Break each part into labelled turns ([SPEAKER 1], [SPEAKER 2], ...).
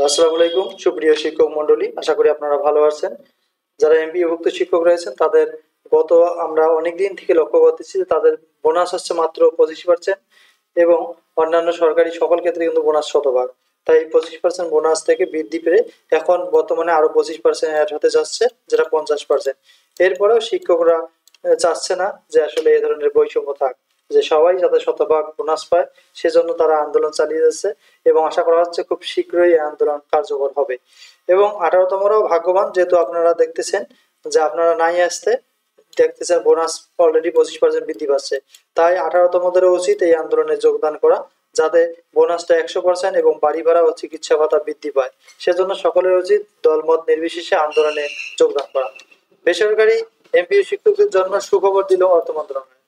[SPEAKER 1] আসসালামু আলাইকুম সুপ্রিয় শিক্ষক মণ্ডলী, আশা করি আপনারা ভালো আছেন। যারা এমপিওভুক্ত শিক্ষক রয়েছেন তাদের গত আমরা অনেক দিন থেকে লক্ষ্য করতেছি যে তাদের বোনাস হচ্ছে মাত্র 25%, এবং অন্যান্য সরকারি সকল ক্ষেত্রে কিন্তু বোনাস শতভাগ। তাই 25% বোনাস থেকে বৃদ্ধি পেয়ে এখন বর্তমানে আরো 25% অ্যাড হতে যাচ্ছে, যেটা 50%। এরপরেও শিক্ষকরা চাচ্ছে না যে আসলে এই ধরনের বৈষম্য থাক, যে সবাই যাতে শতভাগ বোনাস পায়, সেজন্য তারা আন্দোলন চালিয়ে যাচ্ছে এবং আশা করা হচ্ছে খুব শীঘ্রই এই আন্দোলন কার্যকর হবে। এবং 18তমরাও ভাগ্যবান, যেহেতু আপনারা দেখতেছেন যে আপনারা নাই আসতে দেখতেছেন বোনাস অলরেডি 25% বৃদ্ধি পাচ্ছে। তাই 18তমদেরও উচিত এই আন্দোলনে যোগদান করা, যাতে বোনাসটা 100% এবং বাড়ি ভাড়া ও চিকিৎসা ভাতা বৃদ্ধি পায়। সেজন্য সকলের উচিত দলমত নির্বিশেষে আন্দোলনে যোগদান করা। বেসরকারি এমপিও শিক্ষকদের জন্য সুখবর দিল অর্থ মন্ত্রণালয়।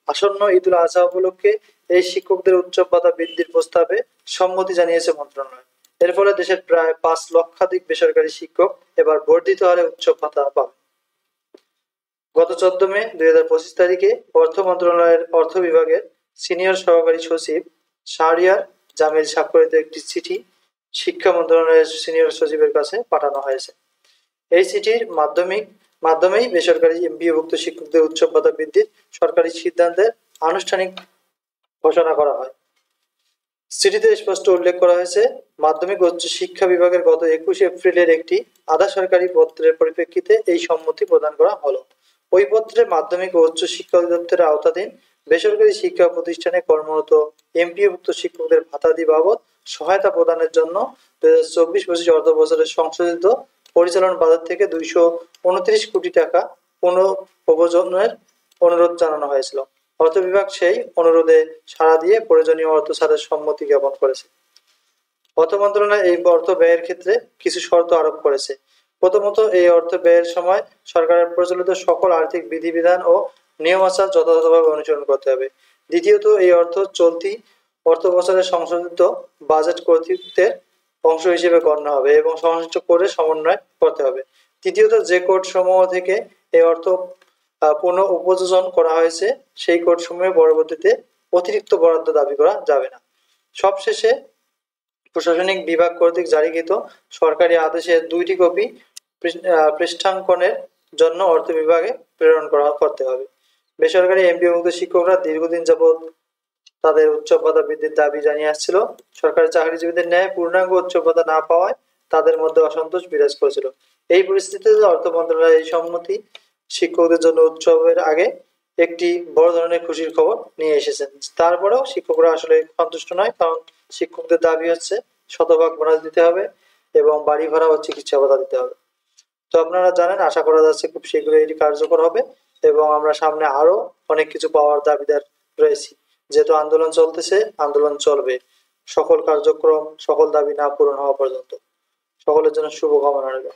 [SPEAKER 1] আসন্ন ঈদুল আজহা উপলক্ষে এই শিক্ষকদের উচ্চ ভাতা বৃদ্ধির প্রস্তাবে সম্মতি জানিয়েছে মন্ত্রণালয়। এর ফলে দেশের প্রায় 5 লক্ষাধিক বেসরকারি শিক্ষক এবার বর্ধিত হারে উচ্চ ভাতা পাবে। গত 14 মে 2025 তারিখে অর্থ মন্ত্রণালয়ের অর্থ বিভাগের সিনিয়র সহকারী সচিব শাহরিয়ার জামিল স্বাক্ষরিত একটি চিঠি শিক্ষা মন্ত্রণালয়ের সিনিয়র সচিবের কাছে পাঠানো হয়েছে। এই চিঠির মাধ্যমেই বেসরকারি এমপিওভুক্ত শিক্ষকদের উচ্চ ভাতা বৃদ্ধির সরকারি সিদ্ধান্তের আনুষ্ঠানিক ঘোষণা করা হয়। চিঠিতে স্পষ্ট উল্লেখ করা হয়েছে, মাধ্যমিক ও উচ্চ শিক্ষা বিভাগের গত 21 এপ্রিলের একটি আধা সরকারি পত্রের পরিপ্রেক্ষিতে এই সম্মতি প্রদান করা হলো। ওই পত্রে মাধ্যমিক ও উচ্চ শিক্ষা অধিদপ্তরের আওতাধীন বেসরকারি শিক্ষা প্রতিষ্ঠানে কর্মরত এমপিওভুক্ত শিক্ষকদের ভাতাদি বাবদ সহায়তা প্রদানের জন্য 2024-25 অর্থ বছরের সংশোধিত পরিচালন বাজেট থেকে 229 কোটি টাকা পুনঃপ্রবর্তনের অনুরোধ জানানো হয়েছিল। অর্থ বিভাগ সেই অনুরোধে সাড়া দিয়ে প্রয়োজনীয় অর্থ ছাড়ের সম্মতি জ্ঞাপন করেছে। অর্থ মন্ত্রণালয় এই অর্থ ব্যয়ের ক্ষেত্রে কিছু শর্ত আরোপ করেছে। প্রথমত, এই অর্থ ব্যয়ের সময় সরকারের প্রচলিত সকল আর্থিক বিধিবিধান ও নিয়মাচার যথাযথভাবে অনুসরণ করতে হবে। দ্বিতীয়ত, এই অর্থ চলতি অর্থ বছরের সংশোধিত বাজেট কর্তৃত্বের অংশ হিসেবে গণ্য হবে এবং সংশ্লিষ্ট করে সমন্বয় করতে হবে। তৃতীয়ত, যে কোড সমূহ থেকে এই অর্থ পুনঃ উপযোজন করা হয়েছে সেই কোড সমূহে পরবর্তীতে অতিরিক্ত বরাদ্দ দাবি করা যাবে না। সবশেষে, প্রশাসনিক বিভাগ কর্তৃক জারিকৃত সরকারি আদেশের 2টি কপি পৃষ্ঠাঙ্কনের জন্য অর্থ বিভাগে প্রেরণ করতে হবে। বেসরকারি এমপিওভুক্ত শিক্ষকরা দীর্ঘদিন যাবৎ তাদের উচ্চ ভাতা বৃদ্ধির দাবি জানিয়ে আসছিল। সরকারি চাকরিজীবীদের ন্যায় পূর্ণাঙ্গ উচ্চ ভাতা না পাওয়ায় তাদের মধ্যে অসন্তোষ বিরাজ করেছিল। এই পরিস্থিতিতে অর্থ মন্ত্রণালয় এই সম্মতি শিক্ষকদের জন্য উৎসবের আগে একটি বড় ধরনের খুশির খবর নিয়ে এসেছেন। তারপরেও শিক্ষকরা আসলে সন্তুষ্ট নয়, কারণ শিক্ষকদের দাবি হচ্ছে শতভাগ বোনাস দিতে হবে এবং বাড়ি ভাড়া ও চিকিৎসা ভাতা দিতে হবে। তো আপনারা জানেন, আশা করা যাচ্ছে খুব শীঘ্রই এটি কার্যকর হবে এবং আমরা সামনে আরো অনেক কিছু পাওয়ার দাবিদার রয়েছি। যেহেতু আন্দোলন চলতেছে, আন্দোলন চলবে সকল কার্যক্রম সকল দাবি না পূরণ হওয়া পর্যন্ত। সকলের জন্য শুভকামনা রইল।